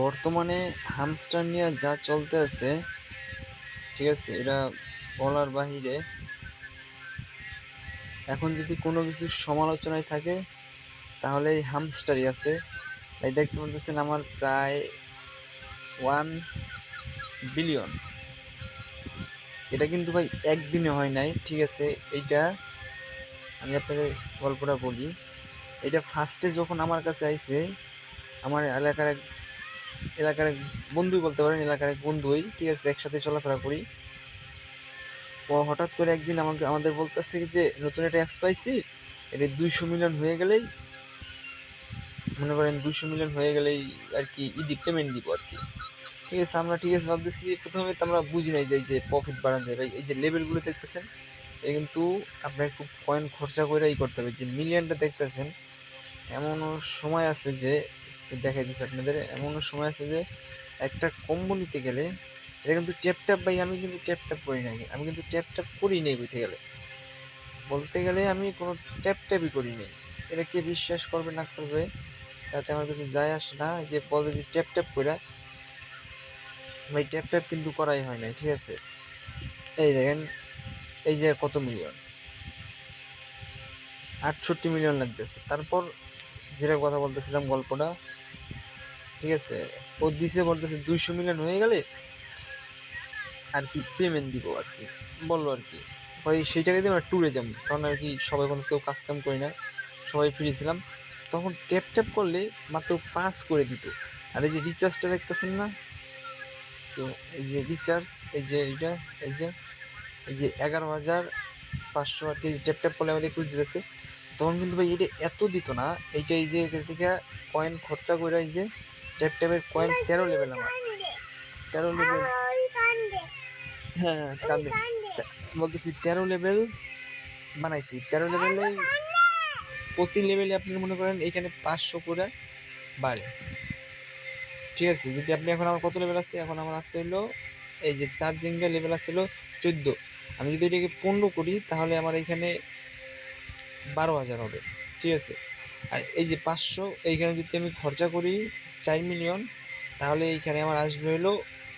বর্তমানে হামস্টার নিয়ে যা চলতে আছে, ঠিক আছে, এটা বলার বাহিরে। এখন যদি কোনো কিছুর সমালোচনায় থাকে তাহলে এই হামস্টারই আছে। এই দেখতে পাচ্ছেন আমার প্রায় 1 বিলিয়ন। এটা কিন্তু ভাই একদিনে হয় নাই, ঠিক আছে। এইটা আমি আপনাদের গল্পটা বলি। এটা ফার্স্টে যখন আমার কাছে আইছে, আমার এলাকার এক বন্ধুই বলতে পারেন, এলাকার এক বন্ধুই, ঠিক আছে, একসাথে চলাফেরা করি। ও হঠাৎ করে একদিন আমাদের বলতেছে যে নতুন একটা অ্যাপস পাইছি, এটা 200 মিলিয়ন হয়ে গেলেই, মনে করেন 200 মিলিয়ন হয়ে গেলেই আর কি পেমেন্ট দিব আর কি। ঠিক আছে, আমরা ঠিক আছে ভাবতেছি। প্রথমে তো আমরা বুঝি নাই যে প্রফিট বাড়ানো যায় ভাই। এই যে লেভেলগুলো দেখতেছেন, এ কিন্তু আপনার খুব কয়েন খরচা করে করতে হবে। যে মিলিয়নটা দেখতেছেন, এমনও সময় আছে যে, দেখাই দিচ্ছে আপনাদের, এমনও সময় আছে যে একটা কম্বো নিতে গেলে, এটা কিন্তু ট্যাপ ট্যাপ ভাই, আমি কিন্তু ট্যাপ ট্যাপ করি নাই, আমি কিন্তু ট্যাপ ট্যাপ করি নাই বলতে গেলে আমি কোনো ট্যাপ ট্যাপই করি নাই। এটা কে বিশ্বাস করবে না করবে তাতে আমার কিছু যায় আসে না। যে বলে যে ট্যাপ ট্যাপ করে, ভাই ট্যাপ ট্যাপ কিন্তু করাই হয় নাই, ঠিক আছে। এই দেখেন, এই যে কত মিলিয়ন, 68 মিলিয়ন লাগতেছে। তারপর যেটা কথা বলতেছিলাম গল্পটা, ঠিক আছে, ও দিছে বলতেছে 200 মিলিয়ন হয়ে গেলে আর কি পেমেন্ট দিব আর কি, বললো আর কি। ভাই সেই টাকা দিয়ে আমরা ট্যুরে যাবো, কারণ আর কি সবাই কোনো কেউ কাজ কাম করি না, সবাই ফ্রি ছিলাম। তখন ট্যাপ ট্যাপ করলে মাত্র 5 করে দিত। আর এই যে রিচার্জটা দেখতেছেন না, তো এই যে রিচার্জ, এই যে এইটা, এই যে এই যে 11,500 আর কি ট্যাপ ট্যাপ করলে আমাদের 21 দিতেছে। তখন কিন্তু ভাই এটা এত দিত না। এইটা এই যে এখান থেকে কয়েন খরচা করে, এই যে ট্যাপ ট্যাপের কয়েন 13 লেভেল আমার, 13 লেভেল। হ্যাঁ হ্যাঁ, কান্দে। বলতেছি 13 লেভেল বানাইছি। 13 লেভেলে প্রতি লেভেলে আপনি মনে করেন এখানে 500 করে বাড়ে, ঠিক আছে। যদি আপনি এখন আমার কত লেভেল আছে, এখন আমার আছে হলো, এই যে চার্জিংটা লেভেল আছে হলো 14। আমি যদি এটাকে 15 করি তাহলে আমার এখানে 12,000 হবে, ঠিক আছে। আর এই যে 500, এইখানে যদি আমি খরচা করি 4 মিলিয়ন, তাহলে এইখানে আমার আসবে হলো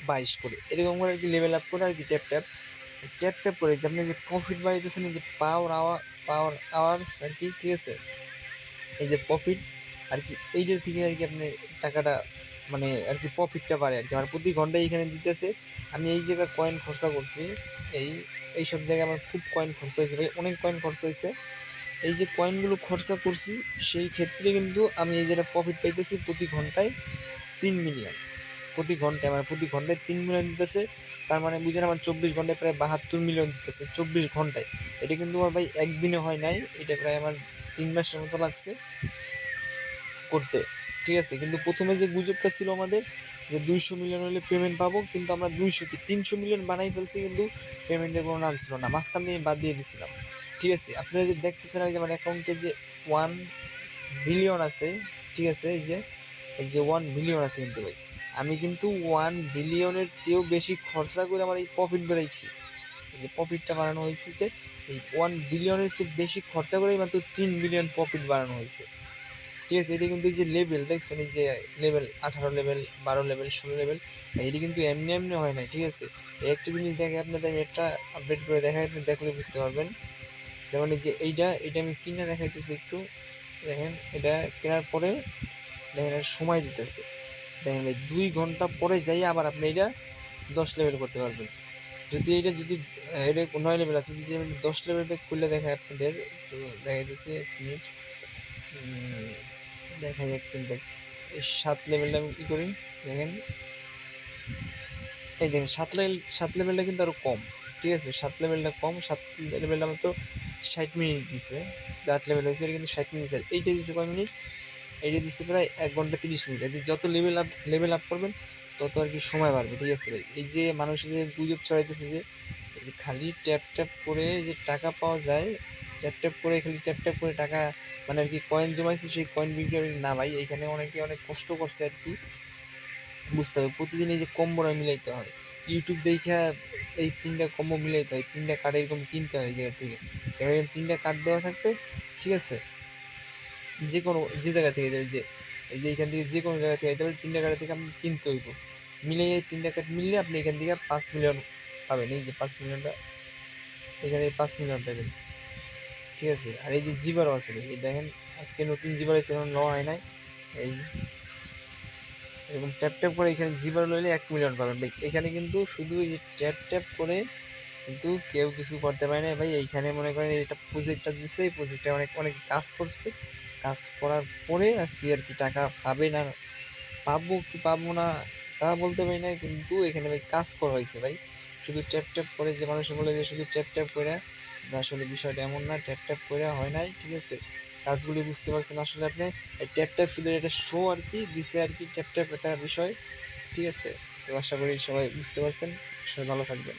22 করে। এরকম করে আর কি লেভেল আপ করে আর কি ট্যাপ ট্যাপ ট্যাপ ট্যাপ করে যে আপনি যে প্রফিট বাড়াইতেছেন, এই যে পাওয়ার আওয়ার্স আর কি, ঠিক আছে। এই যে প্রফিট আর কি, এইটার থেকে আর কি আপনি টাকাটা, মানে আর কি প্রফিটটা বাড়ে আর কি। আমার প্রতি ঘন্টায় এইখানে দিতেছে। আমি এই জায়গায় কয়েন খরচা করছি, এই এইসব জায়গায় আমার খুব কয়েন খরচা হয়েছে ভাই, অনেক কয়েন খরচা হয়েছে। এই যে কয়েনগুলো খরচা করছি, সেই ক্ষেত্রে কিন্তু আমি এই যেটা প্রফিট পাইতেছি প্রতি ঘন্টায় 3 মিলিয়ন। প্রতি ঘন্টায় 3 মিলিয়ন দিতেছে। তার মানে বুঝেন আমার 24 ঘন্টায় প্রায় 72 মিলিয়ন দিতেছে, 24 ঘন্টায়। এটা কিন্তু আমার ভাই একদিনে হয় নাই, এটা প্রায় আমার 3 মাসের মতো লাগছে করতে, ঠিক আছে। কিন্তু প্রথমে যে গুজবটা ছিল আমাদের, যে 200 মিলিয়ন হলে পেমেন্ট পাবো, কিন্তু আমরা 300 মিলিয়ন বানাই ফেলছি, কিন্তু পেমেন্টের কোনো নাম ছিল না, মাঝখান দিয়ে বাদ দিয়ে দিছিলাম, ঠিক আছে। আপনারা যে দেখতেছেন যে আমার অ্যাকাউন্টে যে 1 বিলিয়ন আছে, ঠিক আছে, এই যে 1 বিলিয়ন আছে, কিন্তু ভাই আমি কিন্তু 1 বিলিয়নের চেয়েও বেশি খরচা করে আমার এই প্রফিট বেড়াইছি। এই যে প্রফিটটা বাড়ানো হয়েছে, যে এই 1 বিলিয়নের চেয়ে বেশি খরচা করে মাত্র 3 বিলিয়ন প্রফিট বাড়ানো হয়েছে, ঠিক আছে। এটা কিন্তু এই যে লেভেল দেখছেন, এই যে লেভেল 18 লেভেল, 12 লেভেল, 16 লেভেল, এটি কিন্তু এমনি এমনি হয় না, ঠিক আছে। একটা জিনিস দেখে আপনাদের, আমি একটা আপডেট করে দেখাই, আপনি দেখলে বুঝতে পারবেন। যেমন এই যে এইটা আমি কিনে দেখাইতেছি একটু, দেখেন। এটা কেনার পরে দেখেন এটা সময় দিতেছে, দেখেন ভাই 2 ঘন্টা পরে যাই আবার আপনি এটা 10 লেভেল করতে পারবেন। যদি এটা 9 লেভেল আছে, যদি আমি 10 লেভেল খুললে দেখাই আপনাদের, একটু দেখাইতেছি, 1 মিনিট দেখাই, এক মিনিট দেখ। এই 7 লেভেলটা আমি কী করি, দেখেন। এই দেখেন 7 লেভেলটা কিন্তু আরও কম, ঠিক আছে। 7 লেভেলটা কম, 7 লেভেলটা মাত্র 60 মিনিট দিছে। 8 লেভেল হয়েছে, এটা কিন্তু 60 মিনিট স্যার। এইটা দিচ্ছে কয় মিনিট, এইটা দিচ্ছে প্রায় 1 ঘন্টা 30 মিনিট। এই যে যত লেভেল আপ করবেন তত আর কি সময় বাড়বে, ঠিক আছে ভাই। এই যে মানুষের যে গুজব ছড়াইতেছে যে এই যে খালি ট্যাপ ট্যাপ করে যে টাকা পাওয়া যায়, খালি ট্যাপ ট্যাপ করে টাকা, মানে আর কি কয়েন জমাইছে, সেই কয়েন বিক্রি না ভাই। এইখানে অনেকে অনেক কষ্ট করছে আর কি, বুঝতে হবে। প্রতিদিন এই যে কম্বোটা মিলাইতে হয়, ইউটিউব দেখা এই 3টা কম্বো মিলাইতে হয়, 3টা কার্ড এরকম কিনতে হয় এই জায়গা থেকে। যেমন 3টা কার্ড দেওয়া থাকবে, ঠিক আছে, যে জায়গা থেকে, যে এই যে এখান থেকে যে কোনো জায়গা থেকে আইতে পারে, 3টা কার্ড থেকে আপনি কিনতে হইব, মিলে এই 3টা কার্ড মিললে আপনি এখান থেকে 5 মিলিয়ন পাবেন। এই যে 5 মিলিয়নটা এখানে 5 মিলিয়ন পাবেন, ঠিক আছে। আর এই যে জিবারও আছে, এই দেখেন আজকে নতুন জিবার আছে, এখন ল হয় নাই। এই এরকম ট্যাপ ট্যাপ করে এখানে জিবার লইলে 1 মিলিয়ন পাবেন ভাই। এখানে কিন্তু শুধু এই যে ট্যাপ ট্যাপ করে কিন্তু কেউ কিছু করতে পারে না ভাই। এইখানে মনে করেন এটা প্রজেক্টটা দিচ্ছে, এই প্রজেক্টে অনেক অনেক কাজ করছে, কাজ করার পরে আজকে আর কি টাকা পাবে না, পাবো কি পাবো না তা বলতে পারি না, কিন্তু এখানে ভাই কাজ করা হয়েছে ভাই। শুধু ট্যাপ ট্যাপ করে যে মানুষ বলে যে শুধু ট্যাপ ট্যাপ করে, আসলে বিষয়টা এমন না, ট্যাপ ট্যাপ করে হয় নাই, ঠিক আছে। কাজগুলি বুঝতে পারছেন আসলে আপনি, ট্যাপ ট্যাপ শুধু এটা শো আর কি দিছে আর কি, ট্যাপ ট্যাপ একটা বিষয়, ঠিক আছে। তো আশা করি সবাই বুঝতে পারছেন, সবাই ভালো থাকবেন।